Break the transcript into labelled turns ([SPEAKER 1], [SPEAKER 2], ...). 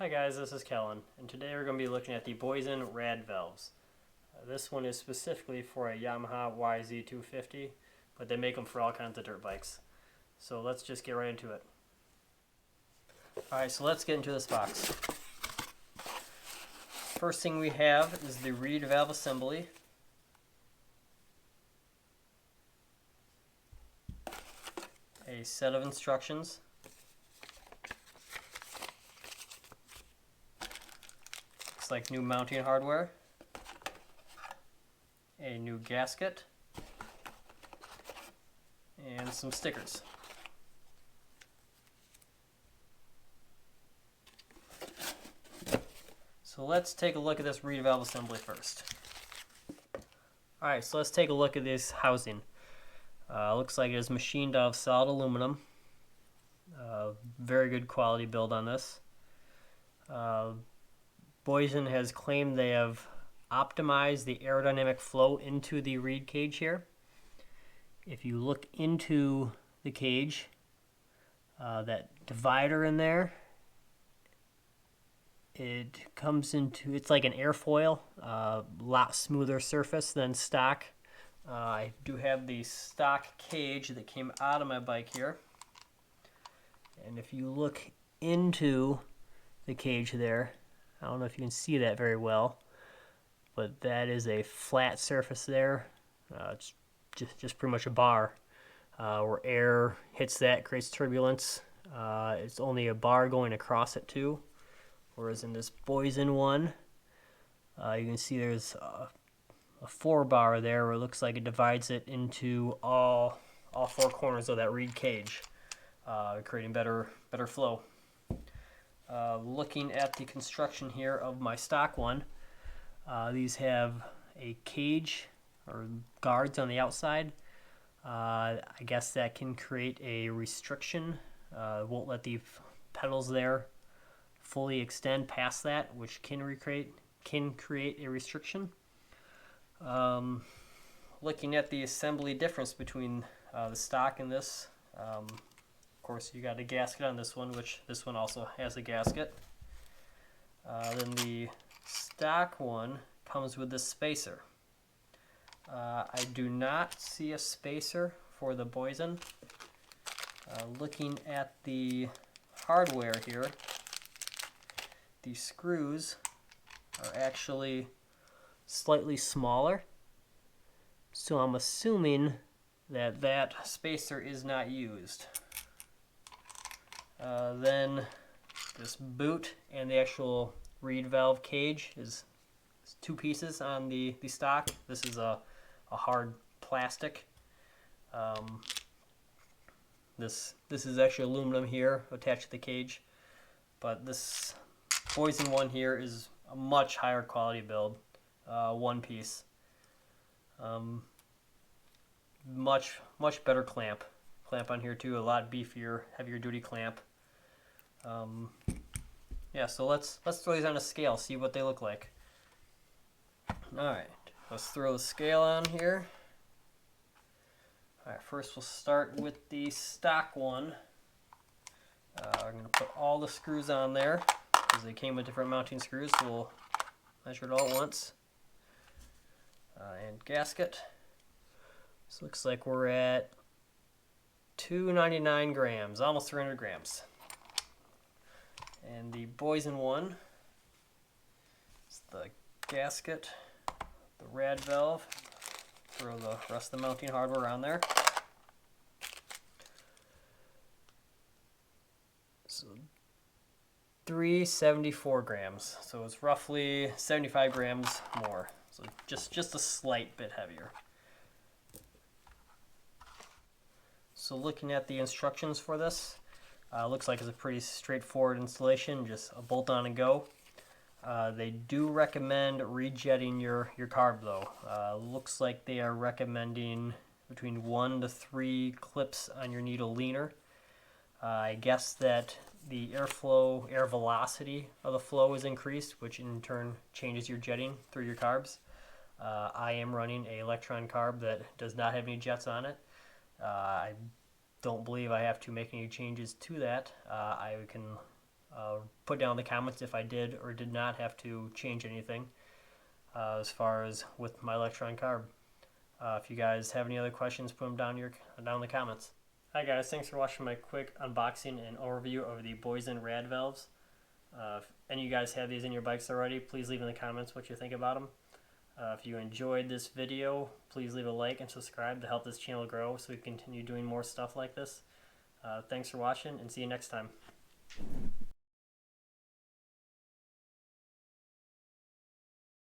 [SPEAKER 1] Hi guys, this is Kellen, and today we're going to be looking at the Boyesen Rad Valves. This one is specifically for a Yamaha YZ250, but they make them for all kinds of dirt bikes. So let's just get right into it. Alright, so let's get into this box. First thing we have is the reed valve assembly. A set of instructions. Looks like new mounting hardware. A new gasket. And some stickers. So let's take a look at this reed valve assembly first. Alright, so let's take a look at this housing. Looks like it is machined out of solid aluminum. Very good quality build on this. Boyesen has claimed they have optimized the aerodynamic flow into the reed cage here. If you look into the cage, that divider in there, it comes into, it's like an airfoil, a lot smoother surface than stock. I do have the stock cage that came out of my bike here. And if you look into the cage there, I don't know if you can see that very well, but that is a flat surface there. It's just pretty much a bar. Where air hits that, creates turbulence. It's only a bar going across it too. Whereas in this Boyesen one, you can see there's a 4-bar there where it looks like it divides it into all 4 corners of that reed cage, creating better flow. Looking at the construction here of my stock one, these have a cage or guards on the outside. I guess that can create a restriction. Won't let the pedals there fully extend past that, which can create a restriction. Looking at the assembly difference between the stock and this, of course you got a gasket on this one, which this one also has a gasket. Then the stock one comes with this spacer. I do not see a spacer for the Boyesen. Looking at the hardware here, the screws are actually slightly smaller, so I'm assuming that spacer is not used. Then this boot and the actual reed valve cage is 2 pieces on the stock. This is a hard plastic. This is actually aluminum here attached to the cage, but this Boyesen one here is a much higher quality build. 1 piece. Much better clamp on here too. A lot beefier, heavier duty clamp. Yeah, so let's throw these on a scale, see what they look like. Alright, let's throw the scale on here. Alright, first we'll start with the stock one. I'm going to put all the screws on there because they came with different mounting screws, so we'll measure it all at once. And gasket. This looks like we're at 299 grams, almost 300 grams. And the Boyesen one is the gasket, the rad valve. Throw the rest of the mounting hardware on there. So 374 grams. So it's roughly 75 grams more. So just a slight bit heavier. So looking at the instructions for this, looks like it's a pretty straightforward installation, just a bolt on and go. They do recommend rejetting your carb though. Looks like they are recommending between 1 to 3 clips on your needle leaner. I guess that the air velocity of the flow is increased, which in turn changes your jetting through your carbs. I am running an electron carb that does not have any jets on it. I don't believe I have to make any changes to that. I can put down in the comments if I did or did not have to change anything as far as with my Electron carb. If you guys have any other questions, put them down in the comments. Hi guys, thanks for watching my quick unboxing and overview of the Boyesen Rad Valves. If any of you guys have these in your bikes already, please leave in the comments what you think about them. If you enjoyed this video, please leave a like and subscribe to help this channel grow so we can continue doing more stuff like this. Thanks for watching and see you next time.